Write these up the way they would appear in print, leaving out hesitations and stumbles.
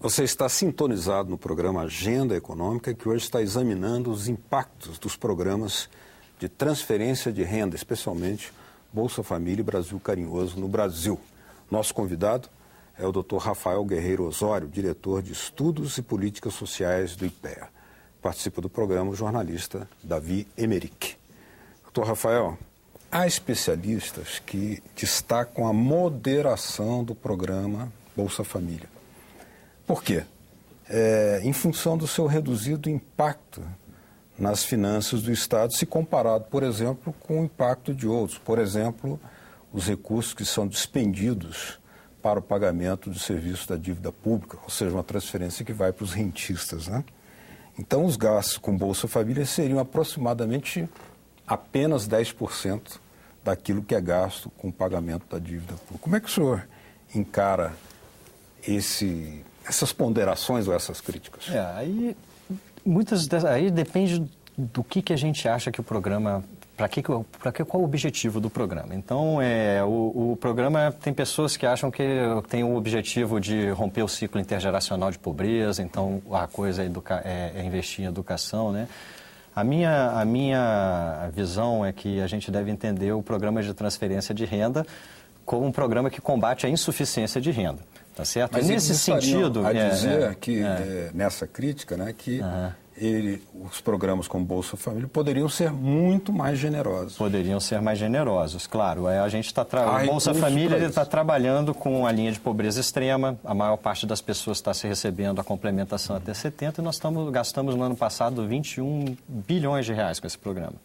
Você está sintonizado no programa Agenda Econômica, que hoje está examinando os impactos dos programas de transferência de renda, especialmente Bolsa Família e Brasil Carinhoso no Brasil. Nosso convidado é o Dr. Rafael Guerreiro Osório, diretor de Estudos e Políticas Sociais do IPEA. Participa do programa o jornalista Davi Emerick. Dr. Rafael, há especialistas que destacam a moderação do programa Bolsa Família. Por quê? Em função do seu reduzido impacto nas finanças do Estado, se comparado, por exemplo, com o impacto de outros. Por exemplo, os recursos que são dispendidos para o pagamento do serviço da dívida pública, ou seja, uma transferência que vai para os rentistas, né? Então, os gastos com Bolsa Família seriam aproximadamente apenas 10% daquilo que é gasto com o pagamento da dívida pública. Como é que o senhor encara essas ponderações ou essas críticas? Aí depende do que a gente acha que o programa... qual o objetivo do programa? Então, o programa tem pessoas que acham que tem o objetivo de romper o ciclo intergeracional de pobreza, então a coisa é investir em educação, né? A minha visão é que a gente deve entender o programa de transferência de renda como um programa que combate a insuficiência de renda, tá certo? Mas nesse sentido... a dizer que, nessa crítica, né, que os programas como Bolsa Família poderiam ser muito mais generosos. Poderiam ser mais generosos, claro. A gente está o Bolsa Família está trabalhando com a linha de pobreza extrema. A maior parte das pessoas está se recebendo a complementação até 70 e nós gastamos no ano passado 21 bilhões de reais com esse programa,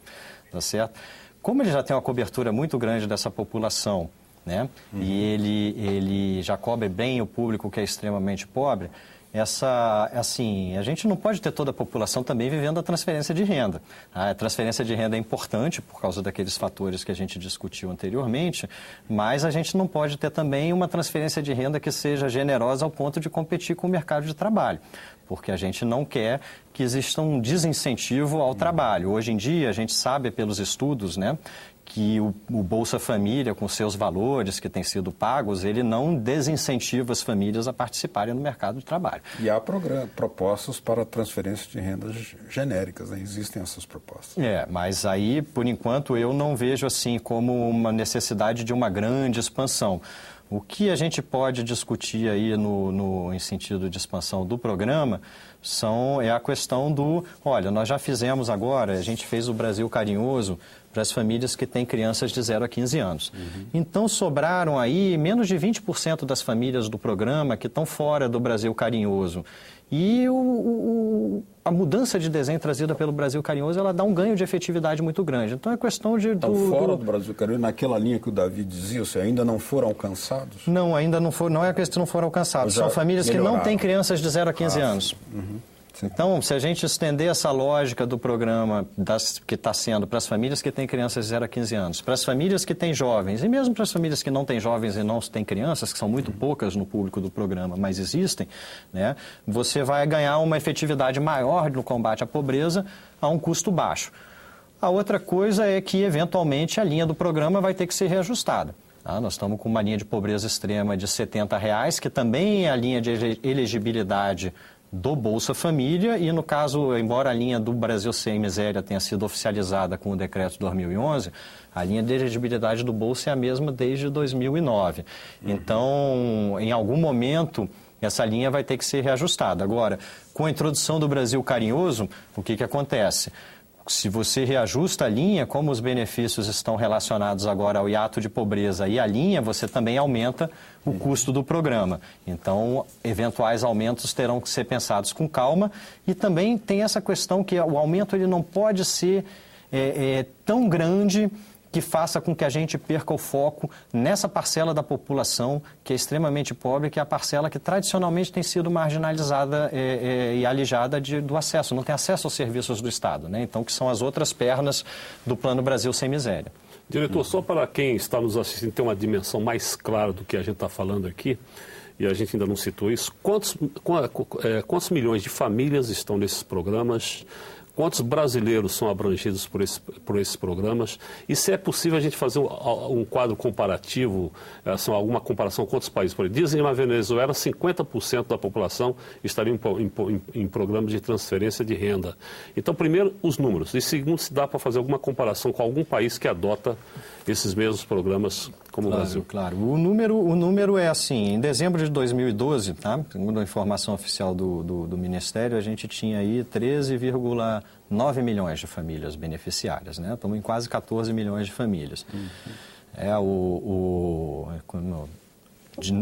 tá certo? Como ele já tem uma cobertura muito grande dessa população, né? E ele já cobre bem o público que é extremamente pobre, a gente não pode ter toda a população também vivendo a transferência de renda. A transferência de renda é importante por causa daqueles fatores que a gente discutiu anteriormente, mas a gente não pode ter também uma transferência de renda que seja generosa ao ponto de competir com o mercado de trabalho, porque a gente não quer que exista um desincentivo ao trabalho. Hoje em dia, a gente sabe pelos estudos, né, que o Bolsa Família, com seus valores que têm sido pagos, ele não desincentiva as famílias a participarem no mercado de trabalho. E há propostas para transferência de rendas genéricas, né? Existem essas propostas. Mas aí, por enquanto, eu não vejo assim como uma necessidade de uma grande expansão. O que a gente pode discutir aí em sentido de expansão do programa é a questão nós já fizemos agora, a gente fez o Brasil Carinhoso para as famílias que têm crianças de 0 a 15 anos. Então, sobraram aí menos de 20% das famílias do programa que estão fora do Brasil Carinhoso. E a mudança de desenho trazida pelo Brasil Carinhoso, ela dá um ganho de efetividade muito grande. Então, é questão de... fora do Brasil Carinhoso, naquela linha que o Davi dizia, ainda não foram alcançados? Não, ainda não foram, não é a questão que não foram alcançados. São famílias que não têm crianças de 0 a 15 anos. Então, se a gente estender essa lógica do programa que está sendo para as famílias que têm crianças de 0 a 15 anos, para as famílias que têm jovens, e mesmo para as famílias que não têm jovens e não têm crianças, que são muito poucas no público do programa, mas existem, né, você vai ganhar uma efetividade maior no combate à pobreza a um custo baixo. A outra coisa é que, eventualmente, a linha do programa vai ter que ser reajustada. Nós estamos com uma linha de pobreza extrema de R$ 70, que também é a linha de elegibilidade do Bolsa Família e, no caso, embora a linha do Brasil Sem Miséria tenha sido oficializada com o decreto de 2011, a linha de elegibilidade do Bolsa é a mesma desde 2009. Então, em algum momento, essa linha vai ter que ser reajustada. Agora, com a introdução do Brasil Carinhoso, o que acontece? Se você reajusta a linha, como os benefícios estão relacionados agora ao hiato de pobreza e a linha, você também aumenta o custo do programa. Então, eventuais aumentos terão que ser pensados com calma. E também tem essa questão que o aumento ele não pode ser tão grande que faça com que a gente perca o foco nessa parcela da população que é extremamente pobre, que é a parcela que tradicionalmente tem sido marginalizada e alijada do acesso, não tem acesso aos serviços do Estado, né? Então, que são as outras pernas do Plano Brasil Sem Miséria. Diretor, só para quem está nos assistindo ter uma dimensão mais clara do que a gente está falando aqui, e a gente ainda não citou isso, quantos milhões de famílias estão nesses programas? quantos brasileiros são abrangidos por esses programas e se é possível a gente fazer um quadro comparativo, alguma comparação com outros países. Por exemplo, dizem que na Venezuela 50% da população estaria em programas de transferência de renda. Então, primeiro, os números. E segundo, se dá para fazer alguma comparação com algum país que adota esses mesmos programas como o Brasil. Claro. O número é assim, em dezembro de 2012, tá? Segundo a informação oficial do Ministério, a gente tinha aí 13,9 milhões de famílias beneficiárias, né? Estamos em quase 14 milhões de famílias.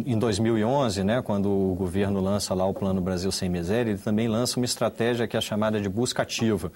Em 2011, né, quando o governo lança lá o Plano Brasil Sem Miséria, ele também lança uma estratégia que é chamada de busca ativa,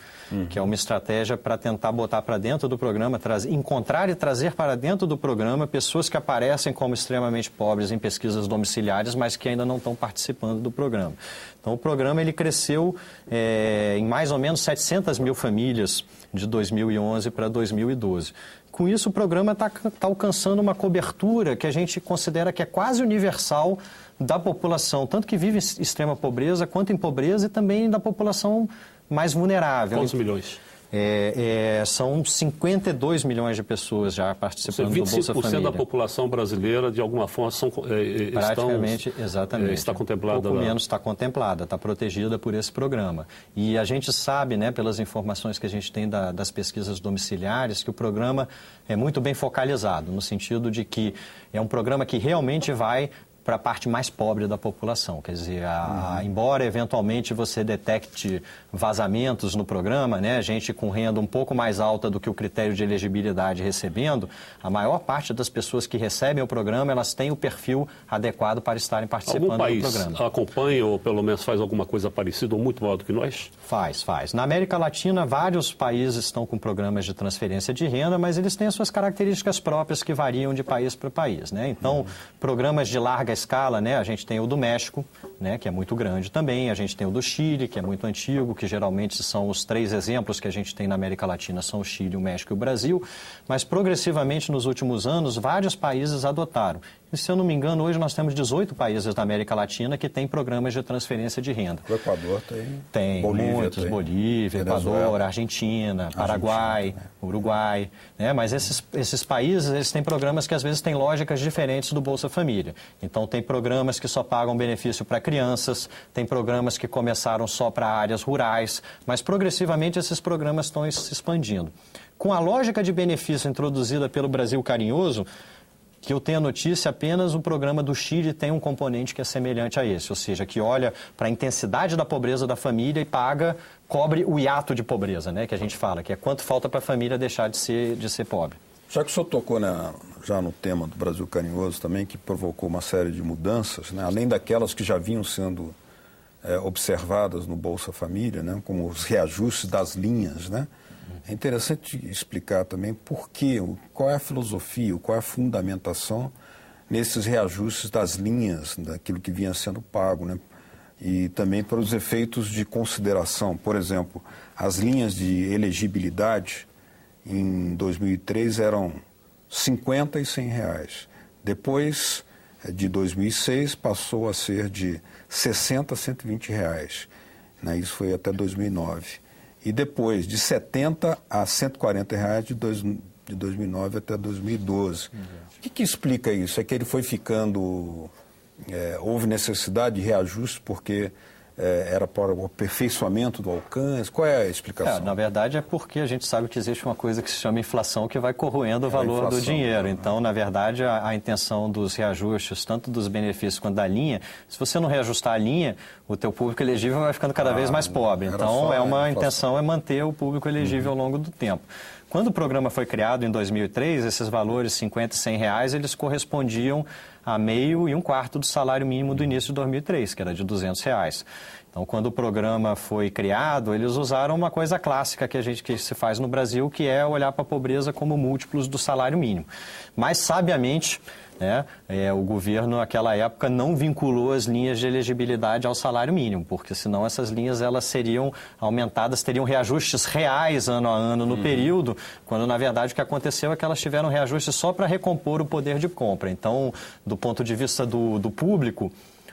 que é uma estratégia para tentar botar para dentro do programa, encontrar e trazer para dentro do programa pessoas que aparecem como extremamente pobres em pesquisas domiciliares, mas que ainda não estão participando do programa. Então, o programa ele cresceu em mais ou menos 700 mil famílias de 2011 para 2012. Com isso, o programa está alcançando uma cobertura que a gente considera que é quase universal da população, tanto que vive em extrema pobreza, quanto em pobreza e também da população mais vulnerável. Quantos milhões? São 52 milhões de pessoas já participando do Bolsa Família. 25% da população brasileira, de alguma forma, exatamente. Está contemplada. Pouco menos está contemplada, está protegida por esse programa. E a gente sabe, né, pelas informações que a gente tem das pesquisas domiciliares, que o programa é muito bem focalizado, no sentido de que é um programa que realmente vai para a parte mais pobre da população. Quer dizer, embora eventualmente você detecte vazamentos no programa, né, gente com renda um pouco mais alta do que o critério de elegibilidade recebendo, a maior parte das pessoas que recebem o programa, elas têm o perfil adequado para estarem participando do programa. Algum país acompanha ou pelo menos faz alguma coisa parecida ou muito maior do que nós? Faz. Na América Latina, vários países estão com programas de transferência de renda, mas eles têm as suas características próprias que variam de país para país, né? Então, programas de larga escala, né? A gente tem o do México, né? Que é muito grande também, a gente tem o do Chile, que é muito antigo, que geralmente são os 3 exemplos que a gente tem na América Latina, são o Chile, o México e o Brasil, mas progressivamente nos últimos anos, vários países adotaram. E, se eu não me engano, hoje nós temos 18 países da América Latina que têm programas de transferência de renda. O Equador tem. Tem, muitos. Bolívia, Equador, Argentina, Paraguai, Uruguai. Né? Mas esses países, eles têm programas que às vezes têm lógicas diferentes do Bolsa Família. Então, tem programas que só pagam benefício para crianças, tem programas que começaram só para áreas rurais, mas progressivamente esses programas estão se expandindo. Com a lógica de benefício introduzida pelo Brasil Carinhoso, que eu tenho a notícia, apenas o programa do Chile tem um componente que é semelhante a esse, ou seja, que olha para a intensidade da pobreza da família e cobre o hiato de pobreza, né, que a gente fala, que é quanto falta para a família deixar de ser pobre. Já que o senhor tocou já no tema do Brasil Carinhoso também, que provocou uma série de mudanças, né, além daquelas que já vinham sendo observadas no Bolsa Família, né, como os reajustes das linhas, né? É interessante explicar também qual é a filosofia, qual é a fundamentação nesses reajustes das linhas, daquilo que vinha sendo pago, né? E também para os efeitos de consideração. Por exemplo, as linhas de elegibilidade em 2003 eram 50 e 100 reais. Depois de 2006 passou a ser de 60 a 120 reais. Né? Isso foi até 2009. E depois, de 70 a 140 reais de 2009 até 2012. O que explica isso? É que ele foi ficando... houve necessidade de reajuste porque era para o aperfeiçoamento do alcance? Qual é a explicação? Na verdade, é porque a gente sabe que existe uma coisa que se chama inflação, que vai corroendo o valor do dinheiro. Então, na verdade, a intenção dos reajustes, tanto dos benefícios quanto da linha, se você não reajustar a linha, o teu público elegível vai ficando cada vez mais pobre. Então, a intenção é manter o público elegível ao longo do tempo. Quando o programa foi criado em 2003, esses valores 50 e 100 reais, eles correspondiam a meio e um quarto do salário mínimo do início de 2003, que era de 200 reais. Então, quando o programa foi criado, eles usaram uma coisa clássica que se faz no Brasil, que é olhar para a pobreza como múltiplos do salário mínimo. Mas, sabiamente, né, o governo, naquela época, não vinculou as linhas de elegibilidade ao salário mínimo, porque senão essas linhas elas seriam aumentadas, teriam reajustes reais ano a ano no período, quando, na verdade, o que aconteceu é que elas tiveram reajuste só para recompor o poder de compra. Então, do ponto de vista do público,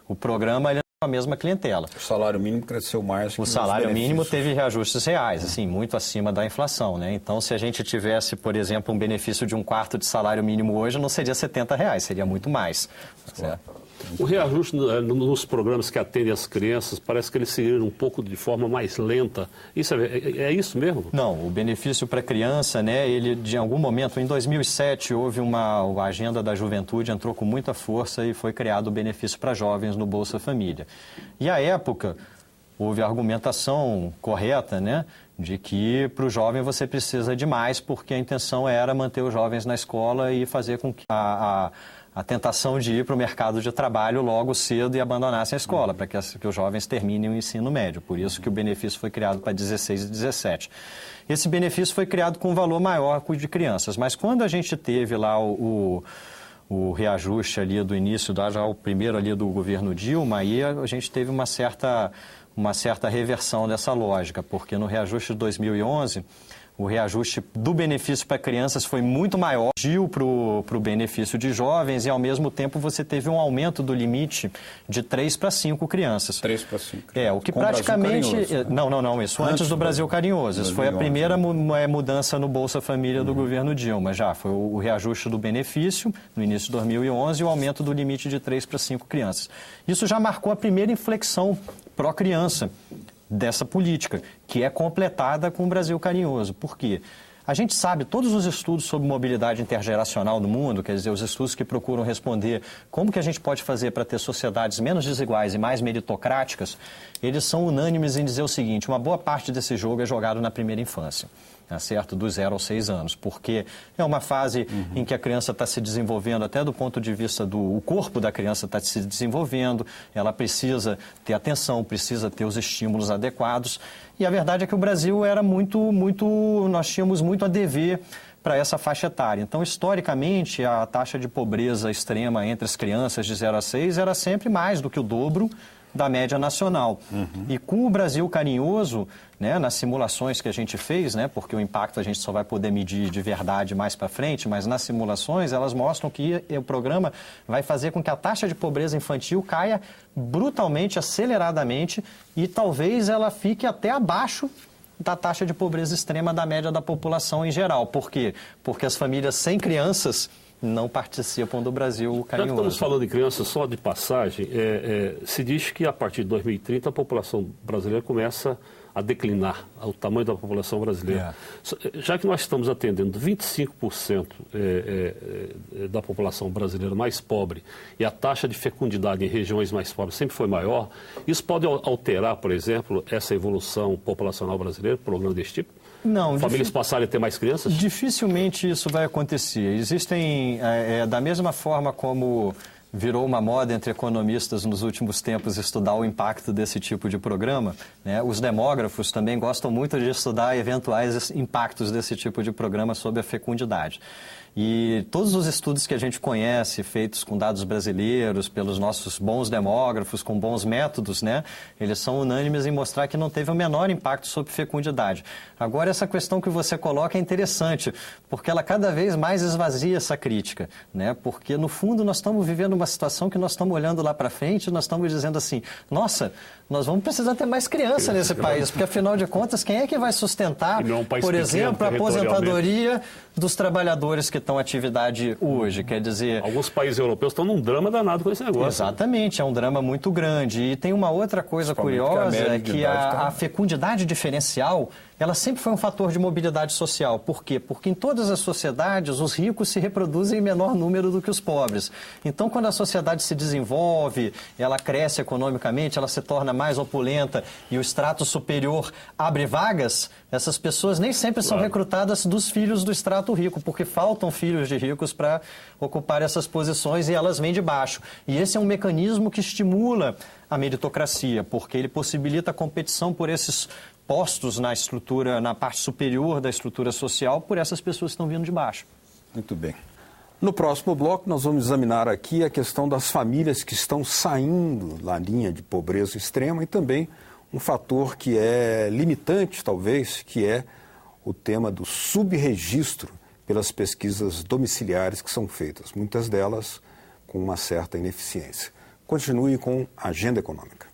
o programa... a mesma clientela. O salário mínimo cresceu mais que o salário mínimo teve reajustes reais, assim, muito acima da inflação, né? Então, se a gente tivesse, por exemplo, um benefício de 1/4 de salário mínimo hoje, não seria R$70, seria muito mais. Claro. O reajuste nos programas que atendem as crianças, parece que eles seguiram um pouco de forma mais lenta. Isso é isso mesmo? Não, o benefício para criança, né, ele de algum momento, em 2007, houve a agenda da juventude, entrou com muita força e foi criado o benefício para jovens no Bolsa Família. E à época, houve a argumentação correta, né, de que para o jovem você precisa de mais, porque a intenção era manter os jovens na escola e fazer com que a tentação de ir para o mercado de trabalho logo cedo e abandonassem a escola, para que os jovens terminem o ensino médio. Por isso que o benefício foi criado para 16 e 17. Esse benefício foi criado com um valor maior que o de crianças, mas quando a gente teve lá o reajuste ali do início, já o primeiro ali do governo Dilma, aí a gente teve uma certa reversão dessa lógica, porque no reajuste de 2011... o reajuste do benefício para crianças foi muito maior para o benefício de jovens e, ao mesmo tempo, você teve um aumento do limite de 3 para 5 crianças. 3 para 5. O que praticamente... Não, isso antes do Brasil Carinhoso. Isso foi a primeira mudança no Bolsa Família do governo Dilma. Já foi o reajuste do benefício no início de 2011 e o aumento do limite de 3 para 5 crianças. Isso já marcou a primeira inflexão pró-criança dessa política, que é completada com o Brasil Carinhoso. Por quê? A gente sabe, todos os estudos sobre mobilidade intergeracional no mundo, quer dizer, os estudos que procuram responder como que a gente pode fazer para ter sociedades menos desiguais e mais meritocráticas, eles são unânimes em dizer o seguinte: uma boa parte desse jogo é jogado na primeira infância. Certo? Dos 0 aos 6 anos, porque é uma fase em que a criança está se desenvolvendo, até do ponto de vista o corpo da criança está se desenvolvendo, ela precisa ter atenção, precisa ter os estímulos adequados, e a verdade é que o Brasil era nós tínhamos muito a dever para essa faixa etária. Então, historicamente, a taxa de pobreza extrema entre as crianças de 0 a 6 era sempre mais do que o dobro da média nacional. E com o Brasil Carinhoso, né, nas simulações que a gente fez, né, porque o impacto a gente só vai poder medir de verdade mais para frente, mas nas simulações elas mostram que o programa vai fazer com que a taxa de pobreza infantil caia brutalmente, aceleradamente, e talvez ela fique até abaixo da taxa de pobreza extrema da média da população em geral. Por quê? Porque as famílias sem crianças não participam do Brasil Carinhoso. Já que estamos falando de crianças, só de passagem, se diz que a partir de 2030 a população brasileira começa a declinar, o tamanho da população brasileira. Já que nós estamos atendendo 25% da população brasileira mais pobre e a taxa de fecundidade em regiões mais pobres sempre foi maior, isso pode alterar, por exemplo, essa evolução populacional brasileira, programa desse tipo? Não, famílias passarem a ter mais crianças? Dificilmente isso vai acontecer. Existem, da mesma forma como virou uma moda entre economistas nos últimos tempos estudar o impacto desse tipo de programa, né? Os demógrafos também gostam muito de estudar eventuais impactos desse tipo de programa sobre a fecundidade. E todos os estudos que a gente conhece, feitos com dados brasileiros, pelos nossos bons demógrafos, com bons métodos, né, eles são unânimes em mostrar que não teve o menor impacto sobre fecundidade. Agora, essa questão que você coloca é interessante, porque ela cada vez mais esvazia essa crítica, né? Porque, no fundo, nós estamos vivendo uma situação que nós estamos olhando lá para frente e nós estamos dizendo assim, nossa, nós vamos precisar ter mais criança nesse país, porque, afinal de contas, quem é que vai sustentar, por exemplo, a aposentadoria dos trabalhadores que estão em atividade hoje? Quer dizer... Alguns países europeus estão num drama danado com esse negócio. Exatamente, é um drama muito grande. E tem uma outra coisa curiosa, é que a fecundidade diferencial, ela sempre foi um fator de mobilidade social. Por quê? Porque em todas as sociedades, os ricos se reproduzem em menor número do que os pobres. Então, quando a sociedade se desenvolve, ela cresce economicamente, ela se torna mais opulenta e o extrato superior abre vagas, essas pessoas nem sempre são recrutadas dos filhos do extrato rico, porque faltam filhos de ricos para ocupar essas posições e elas vêm de baixo. E esse é um mecanismo que estimula a meritocracia, porque ele possibilita a competição por esses postos na estrutura, na parte superior da estrutura social, por essas pessoas que estão vindo de baixo. Muito bem. No próximo bloco, nós vamos examinar aqui a questão das famílias que estão saindo da linha de pobreza extrema e também um fator que é limitante, talvez, que é o tema do subregistro pelas pesquisas domiciliares que são feitas, muitas delas com uma certa ineficiência. Continue com a Agenda Econômica.